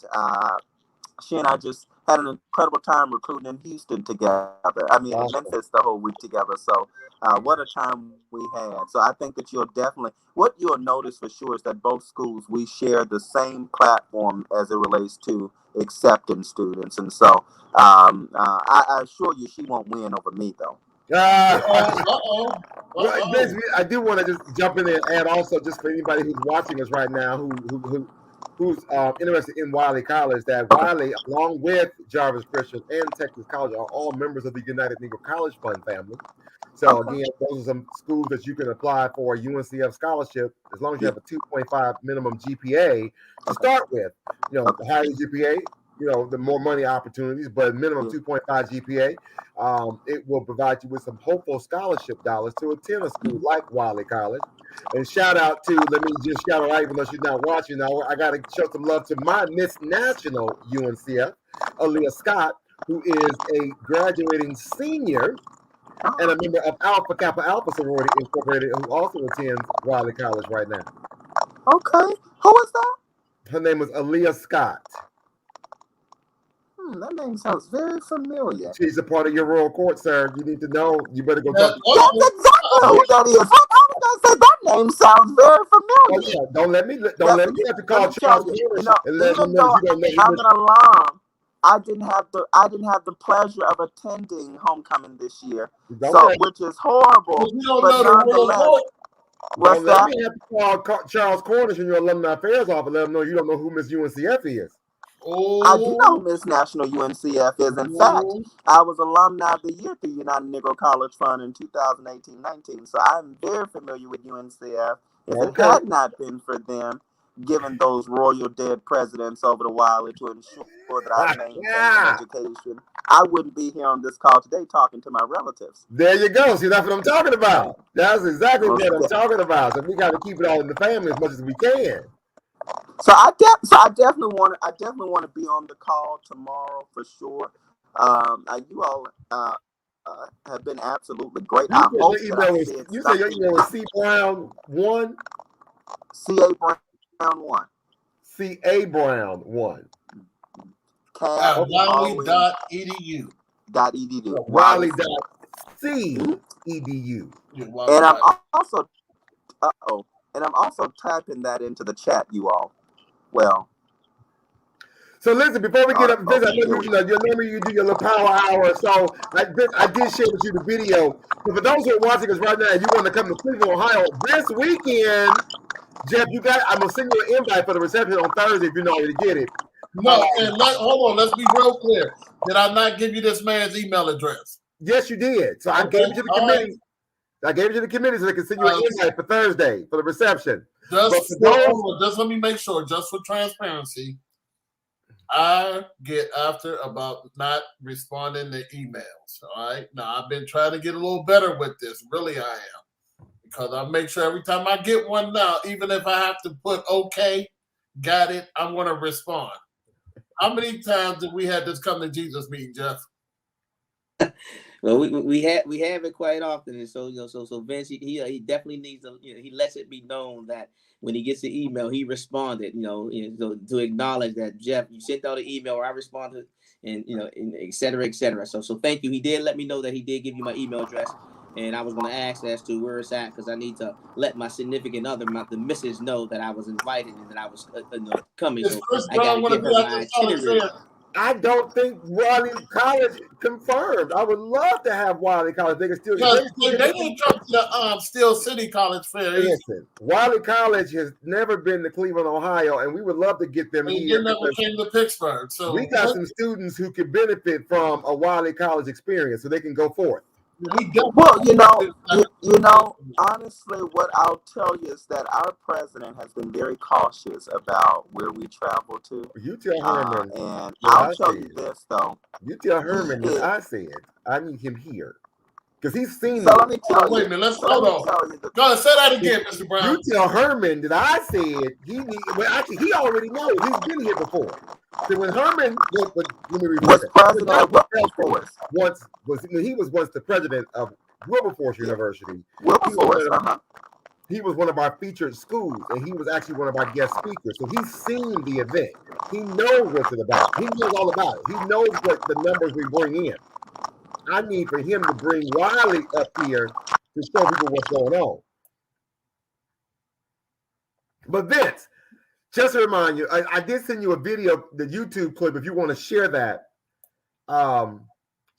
Speaker 4: she and I just had an incredible time recruiting in Houston together. I mean, in Memphis the whole week together. So what a time we had. So I think that what you'll notice for sure is that both schools, we share the same platform as it relates to accepting students. And so I assure you she won't win over me, though.
Speaker 7: I do want to just jump in there and add also, just for anybody who's watching us right now who's interested in Wiley College, that Wiley, along with Jarvis Christian and Texas College, are all members of the United Negro College Fund family. So again, those are some schools that you can apply for a UNCF scholarship as long as you have a 2.5 minimum GPA to start with. The higher GPA, the more money opportunities, but minimum 2.5 GPA. It will provide you with some hopeful scholarship dollars to attend a school like Wiley College. And let me just shout out, even though she's not watching now, I got to show some love to my Miss National UNCF, Aaliyah Scott, who is a graduating senior and a member of Alpha Kappa Alpha Sorority Incorporated, who also attends Wiley College right now.
Speaker 4: Okay. Who is that?
Speaker 7: Her name is Aaliyah Scott.
Speaker 4: That name sounds very familiar.
Speaker 7: She's a part of your royal court, sir. You need to know. You better go talk to
Speaker 4: That's exactly who that is. I was going to say that name sounds very
Speaker 7: Oh, yeah. Don't let me have to
Speaker 4: Let
Speaker 7: call
Speaker 4: me tell
Speaker 7: Charles
Speaker 4: you,
Speaker 7: Cornish
Speaker 4: you know,
Speaker 7: and let him
Speaker 4: even
Speaker 7: know
Speaker 4: though
Speaker 7: you don't know
Speaker 4: I'm
Speaker 7: who
Speaker 4: an alum, I didn't have the pleasure of attending homecoming this year.
Speaker 7: Miss.
Speaker 4: So,
Speaker 7: Okay.
Speaker 4: which is horrible,
Speaker 3: But you don't
Speaker 4: but
Speaker 3: know the real
Speaker 4: nonetheless,
Speaker 3: voice.
Speaker 4: what's
Speaker 7: Don't let
Speaker 4: that?
Speaker 7: me have to call Charles Cornish in your alumni affairs office and let him know you don't know who Miss UNCF is.
Speaker 4: I do know
Speaker 3: Oh,
Speaker 4: who Miss National UNCF is. In fact, I was Alumni of the Year through United Negro College Fund in 2018-19. So I'm very familiar with UNCF. If it
Speaker 7: Okay.
Speaker 4: had not been for them giving those royal dead presidents over the Wiley to ensure that I maintained an education, I wouldn't be here on this call today talking to my relatives.
Speaker 7: There you go. See, that's what I'm talking about. That's exactly what I'm talking about. So we got to keep it all in the family as much as we can.
Speaker 4: So I definitely want to be on the call tomorrow for sure. You all have been absolutely great. I hope that I said
Speaker 7: You said your email was C Brown 1.
Speaker 4: CA Brown 1.
Speaker 7: CA Brown 1.
Speaker 4: Cab
Speaker 3: Wiley.edu.
Speaker 4: .edu.
Speaker 7: Wiley.cedu.
Speaker 4: And I'm also typing that into the chat, you all. Well.
Speaker 7: So listen, before we get up to this, I know you do your little power hour. So I did share with you the video. But for those who are watching us right now, and you want to come to Cleveland, Ohio this weekend, Jeff, I'm gonna send you an invite for the reception on Thursday if you don't already get it.
Speaker 3: No, and hold on, let's be real clear. Did I not give you this man's email address?
Speaker 7: Yes, you did. So I gave it to the committee. I gave it to the committee so they can send you an invite for Thursday for the reception.
Speaker 3: Just let me make sure, just for transparency, I get after about not responding to emails. All right. Now I've been trying to get a little better with this. Really, I am. Because I make sure every time I get one now, even if I have to put okay, got it, I'm gonna respond. How many times did we have this come to Jesus meeting, Jeff?
Speaker 5: Well, we have it quite often, and so so Vince he definitely needs to, he lets it be known that when he gets the email, he responded, so to acknowledge that, Jeff, you sent out an email, or I responded, and and et cetera, et cetera. So thank you. He did let me know that he did give you my email address, and I was going to ask as to where it's at, because I need to let my significant other, the missus, know that I was invited and that I was coming. So I got to give her my itinerary.
Speaker 7: I don't think Wiley College confirmed. I would love to have Wiley College. They can still
Speaker 3: they didn't come to the Steel City College Fair.
Speaker 7: Listen, Wiley College has never been to Cleveland, Ohio, and we would love to get them here.
Speaker 3: They never came to Pittsburgh. So
Speaker 7: we got some students who can benefit from a Wiley College experience, so they can go forth.
Speaker 4: Well, honestly, what I'll tell you is that our president has been very cautious about where we travel to.
Speaker 7: You tell Herman.
Speaker 4: And I'll tell you this, though.
Speaker 7: You tell Herman what I said. I need him here. Because he's seen
Speaker 4: so let me tell you.
Speaker 3: Wait a minute, let's hold on. Go ahead, say that again, Mr. Brown.
Speaker 7: You tell Herman that I said he already knows. He's been here before. So when Herman, let me repeat that. He was once the president of Wilberforce University. He was one of our featured schools, and he was actually one of our guest speakers. So he's seen the event. He knows what's it about. He knows all about it. He knows what the numbers we bring in. I need for him to bring Wiley up here to show people what's going on. But Vince, just to remind you, I did send you a video, the YouTube clip, if you want to share that. So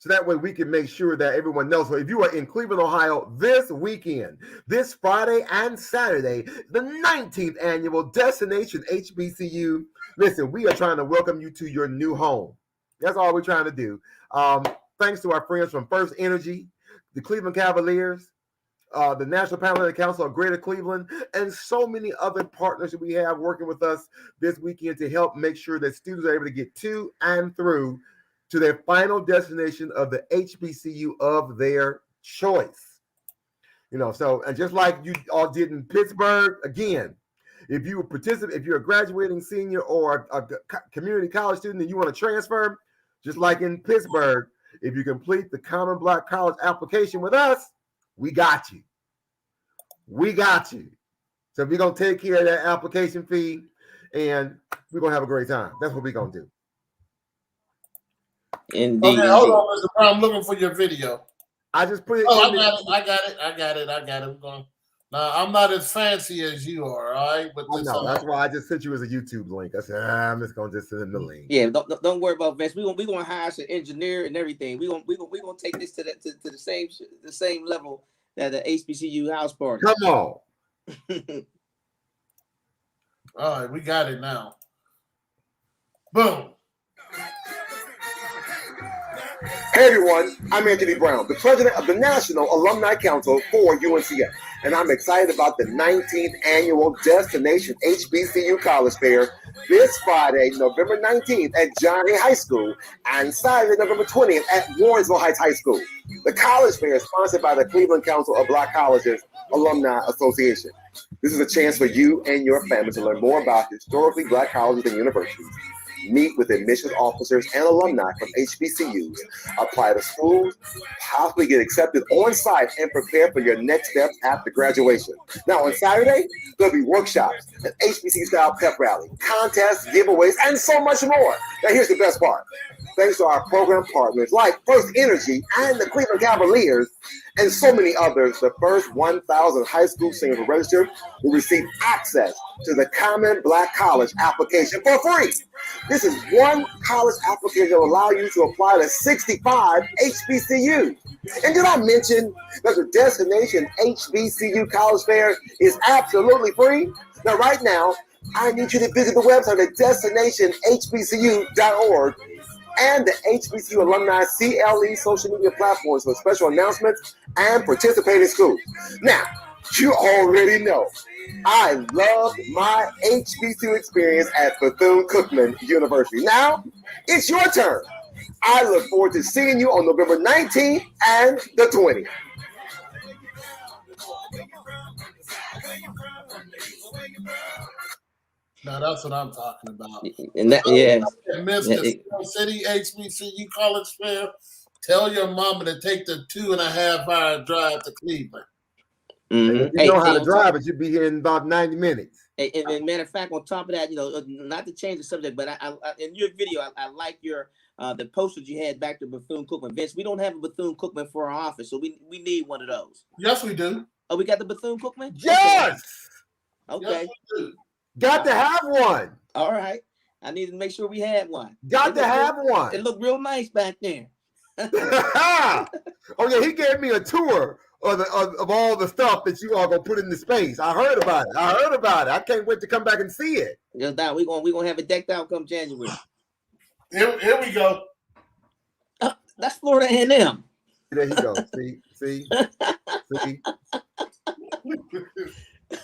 Speaker 7: that way we can make sure that everyone knows. So if you are in Cleveland, Ohio this weekend, this Friday and Saturday, the 19th annual Destination HBCU, listen, we are trying to welcome you to your new home. That's all we're trying to do. Thanks to our friends from First Energy, the Cleveland Cavaliers, the National Paralympic Council of Greater Cleveland, and so many other partners that we have working with us this weekend to help make sure that students are able to get to and through to their final destination of the HBCU of their choice. So, and just like you all did in Pittsburgh, again, if you participate, if you're a graduating senior or a community college student and you want to transfer, just like in Pittsburgh, if you complete the Common Black College application with us, we got you. We got you. So we're going to take care of that application fee, and we're going to have a great time. That's what we're going to do.
Speaker 5: Indeed.
Speaker 3: Okay, hold on, Mr. Brown. I'm looking for your video.
Speaker 7: I just put it.
Speaker 3: I got it. We're Now, I'm not as fancy as you are, all right? But
Speaker 7: No, that's why I just sent you as a YouTube link. I said, I'm just gonna just send him the link.
Speaker 5: Yeah, don't worry about Vince. We gonna hire us an engineer and everything. We gonna take this to the same level that the HBCU house party.
Speaker 7: Come on.
Speaker 3: All right, we got it now. Boom.
Speaker 8: Hey everyone, I'm Anthony Brown, the president of the National Alumni Council for UNCF, and I'm excited about the 19th annual Destination HBCU College Fair this Friday, November 19th at Johnny High School, and Saturday, November 20th at Warrensville Heights High School. The College Fair is sponsored by the Cleveland Council of Black Colleges Alumni Association. This is a chance for you and your family to learn more about historically Black colleges and universities. Meet with admissions officers and alumni from HBCUs, apply to schools, possibly get accepted on site, and prepare for your next steps after graduation. Now, on Saturday, there'll be workshops, an HBCU-style pep rally, contests, giveaways, and so much more. Now, here's the best part. Thanks to our program partners like First Energy and the Cleveland Cavaliers, and so many others, the first 1,000 high school seniors who register will receive access to the Common Black College application for free. This is one college application that will allow you to apply to 65 HBCUs. And did I mention that the Destination HBCU College Fair is absolutely free? Now, right now, I need you to visit the website at destinationhbcu.org and the HBCU Alumni CLE social media platforms for special announcements and participating schools. Now, you already know I loved my HBCU experience at Bethune-Cookman University. Now, it's your turn. I look forward to seeing you on November 19th and the 20th.
Speaker 3: Now that's what I'm talking about.
Speaker 5: And that, yes.
Speaker 3: Miss the City HBCU College Fair. Tell your mama to take the 2.5-hour drive to Cleveland.
Speaker 7: Mm-hmm. You know how to drive it, you'd be here in about 90 minutes.
Speaker 5: And matter of fact, on top of that, not to change the subject, but I in your video, I like your the posters you had back to Bethune-Cookman. Vince, we don't have a Bethune-Cookman for our office, so we need one of those.
Speaker 3: Yes, we do.
Speaker 5: Oh, we got the Bethune-Cookman?
Speaker 7: Yes.
Speaker 5: Okay.
Speaker 3: Yes, we do.
Speaker 7: Got to have one.
Speaker 5: All right. I need to make sure we had one.
Speaker 7: Got to have one.
Speaker 5: It looked real nice back there.
Speaker 7: Oh yeah, he gave me a tour of all the stuff that you are gonna put in the space. I heard about it. I can't wait to come back and see it.
Speaker 5: Just that we gonna have it decked out come January.
Speaker 3: Here we go.
Speaker 5: That's Florida A&M.
Speaker 7: There you go. See.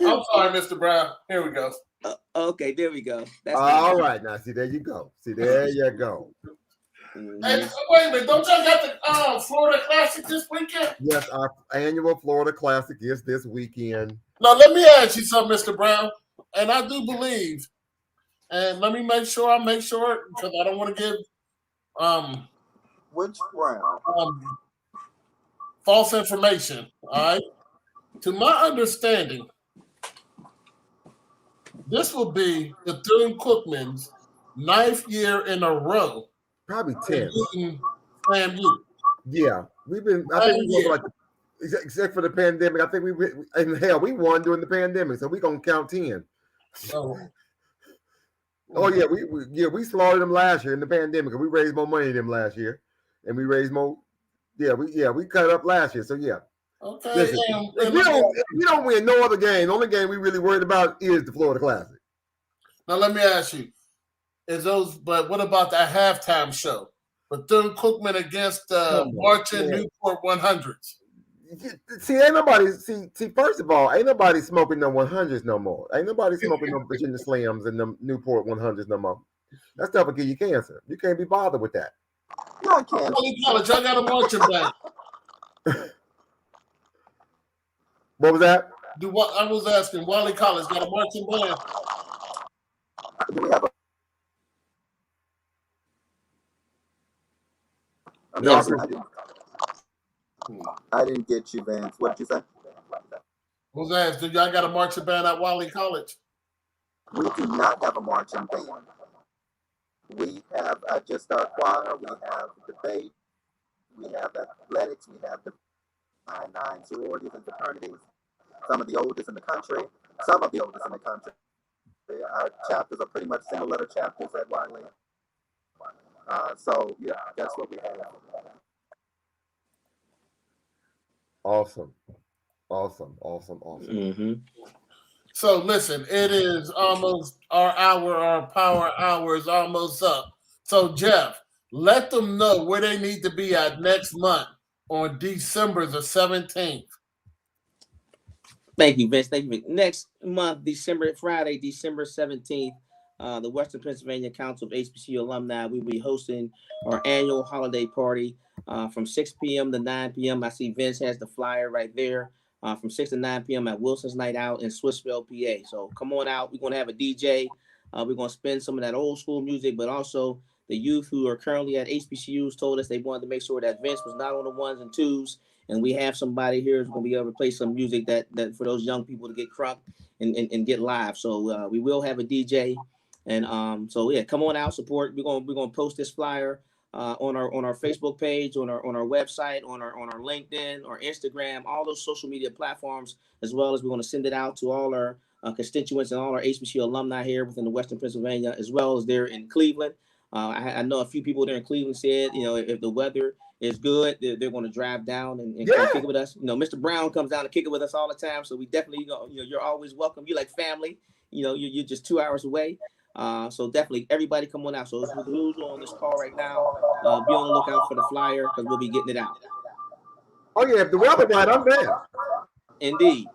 Speaker 3: I'm sorry, Mr. Brown. Here we go.
Speaker 5: Okay, there we go. That's
Speaker 7: all right. Now, see, there you go. There you go.
Speaker 3: Mm-hmm. Hey, wait a minute. Don't y'all got the Florida Classic this weekend?
Speaker 7: Yes, our annual Florida Classic is this weekend.
Speaker 3: Now, let me ask you something, Mr. Brown. And I do believe, and let me make sure because I don't want to give
Speaker 4: Which Brown?
Speaker 3: False information. All right. To my understanding, this will be Bethune-Cookman's 9th year in a row.
Speaker 7: Probably 10. Yeah, we've been. I think we won, except for the pandemic. I think we won during the pandemic, so we're gonna count 10. Oh yeah, we slaughtered them last year in the pandemic. We raised more money than them last year, and we raised more. We cut up last year. So yeah.
Speaker 3: Okay.
Speaker 7: Listen, if we don't win no other game, the only game we really worried about is the Florida Classic.
Speaker 3: Now let me ask you: but what about that halftime show? Bethune-Cookman against Martin Newport 100s.
Speaker 7: See, first of all, ain't nobody smoking no 100s no more. Ain't nobody smoking no Virginia Slams and them Newport 100s no more. That stuff will give you cancer. You can't be bothered with that.
Speaker 4: I can't.
Speaker 3: College, I got a marching band.
Speaker 7: What was that?
Speaker 3: I was asking, Wiley College got a marching band?
Speaker 4: Do we have a I didn't get you, Vance. What did you say?
Speaker 3: Who's asked? Do y'all got a marching band at Wiley College?
Speaker 4: We do not have a marching band. We have just our choir. We have debate. We have athletics. We have the 9 sororities and fraternities. some of the oldest in the country, some of the oldest in the country. Our chapters are pretty much single letter chapters at Wiley. So yeah, that's what we have.
Speaker 7: Awesome. Mm-hmm.
Speaker 3: So listen, it is almost our power hour is almost up. So Jeff, let them know where they need to be at next month on December the 17th.
Speaker 5: Thank you, Vince. Thank you. Next month, Friday, December 17th, the Western Pennsylvania Council of HBCU Alumni, we will be hosting our annual holiday party from 6 p.m. to 9 p.m. I see Vince has the flyer right there. From 6 to 9 p.m. at Wilson's Night Out in Swissville, PA. So come on out. We're going to have a DJ. We're going to spin some of that old school music, but also the youth who are currently at HBCUs told us they wanted to make sure that Vince was not on the ones and twos. And we have somebody here who's going to be able to play some music that for those young people to get crunk and get live. So we will have a DJ. And so yeah, come on out, support. We're going to post this flyer on our Facebook page, on our website, on our LinkedIn, or Instagram, all those social media platforms, as well as we're going to send it out to all our constituents and all our HBCU alumni here within the Western Pennsylvania, as well as there in Cleveland. I know a few people there in Cleveland said, if the weather is good, they're going to drive down and come kick it with us. Mr. Brown comes down to kick it with us all the time, so we definitely, you're always welcome. You're like family. You're just 2 hours away. So definitely everybody come on out. So who's on this call right now, be on the lookout for the flyer because we'll be getting it out.
Speaker 7: Oh yeah, if the weather right, I'm there.
Speaker 5: Indeed.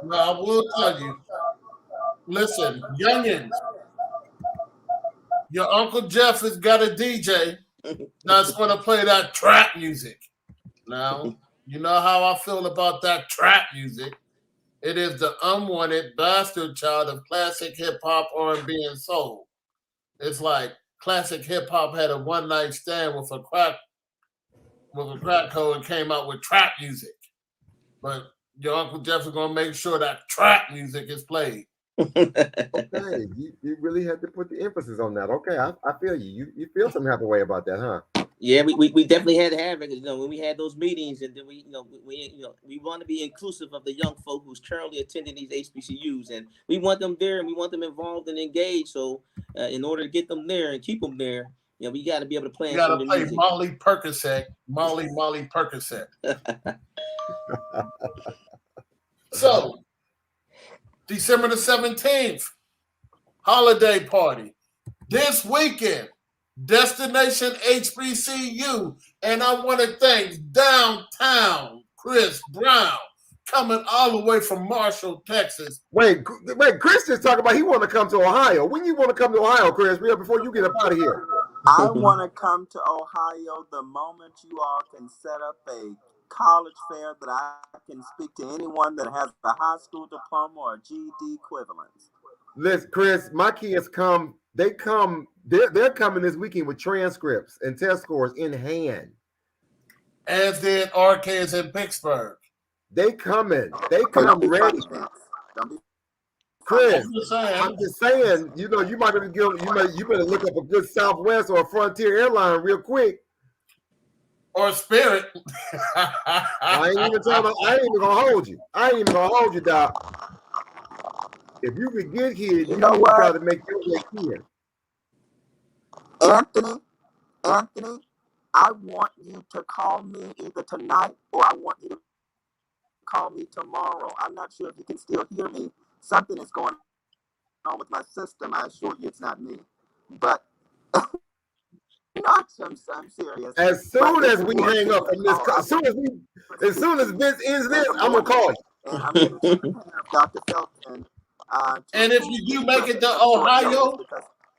Speaker 3: Now I will tell you, listen, youngins, your Uncle Jeff has got a DJ that's going to play that trap music. Now, you know how I feel about that trap music. It is the unwanted bastard child of classic hip-hop, R&B, and soul. It's like classic hip-hop had a one-night stand with a crack code and came out with trap music. But your Uncle Jeff is going to make sure that trap music is played.
Speaker 7: Okay, you really had to put the emphasis on that. Okay, I feel you. You feel some type of way about that, huh?
Speaker 5: Yeah, we definitely had to have it. When we had those meetings, and then we want to be inclusive of the young folk who's currently attending these HBCUs, and we want them there and we want them involved and engaged. So, in order to get them there and keep them there, we got to be able to play.
Speaker 3: You got to play music. Molly Percocet. So, December the 17th, holiday party. This weekend, Destination HBCU. And I want to thank Downtown Chris Brown coming all the way from Marshall, Texas.
Speaker 7: Wait, Chris just talking about he want to come to Ohio. When you want to come to Ohio, Chris, before you get up out of here?
Speaker 4: I want to come to Ohio the moment you all can set up a college fair that I can speak to anyone that has a high school diploma or a GED equivalent.
Speaker 7: Listen, Chris, my kids come. They're coming this weekend with transcripts and test scores in hand.
Speaker 3: As did our kids in Pittsburgh.
Speaker 7: They coming. They come ready. Chris, I'm just saying, you might have you better look up a good Southwest or a Frontier airline real quick.
Speaker 3: Or Spirit.
Speaker 7: I ain't even gonna hold you. I ain't even gonna hold you, Doc. If you could get here, you know what? Try to make your way here.
Speaker 4: Anthony, I want you to call me either tonight or I want you to call me tomorrow. I'm not sure if you can still hear me. Something is going on with my system. I assure you it's not me. But I'm serious.
Speaker 7: As soon as we hang up from this, as soon as Vince ends this, I'm gonna call you.
Speaker 4: And I'm going to Dr. Felton.
Speaker 3: And if you do make it to Ohio,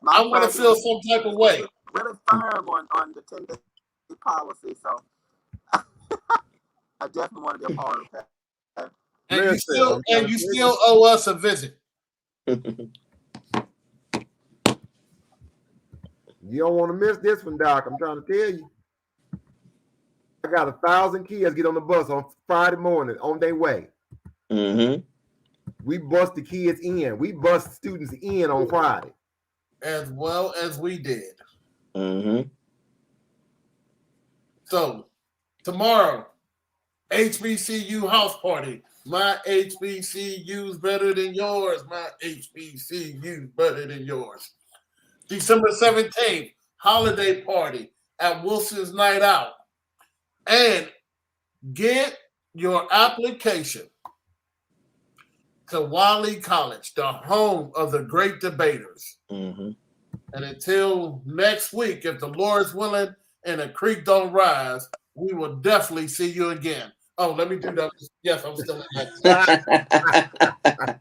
Speaker 3: I want to feel some type of way.
Speaker 4: Really firm on the 10-day policy, so I definitely want to be a part of that.
Speaker 3: And you still owe us a visit.
Speaker 7: You don't want to miss this one, Doc. I'm trying to tell you. I got 1,000 kids get on the bus on Friday morning on their way.
Speaker 5: Mm-hmm.
Speaker 7: We bust the kids in. We bust students in on Friday.
Speaker 3: As well as we did.
Speaker 5: Mm-hmm.
Speaker 3: So, tomorrow, HBCU house party. My HBCU's better than yours. My HBCU's better than yours. December 17th, holiday party at Wilson's Night Out. And get your application to Wiley College, the home of the great debaters.
Speaker 5: Mm-hmm.
Speaker 3: And until next week, if the Lord's willing and the creek don't rise, we will definitely see you again. Oh, let me do that. Yes, I'm still in that.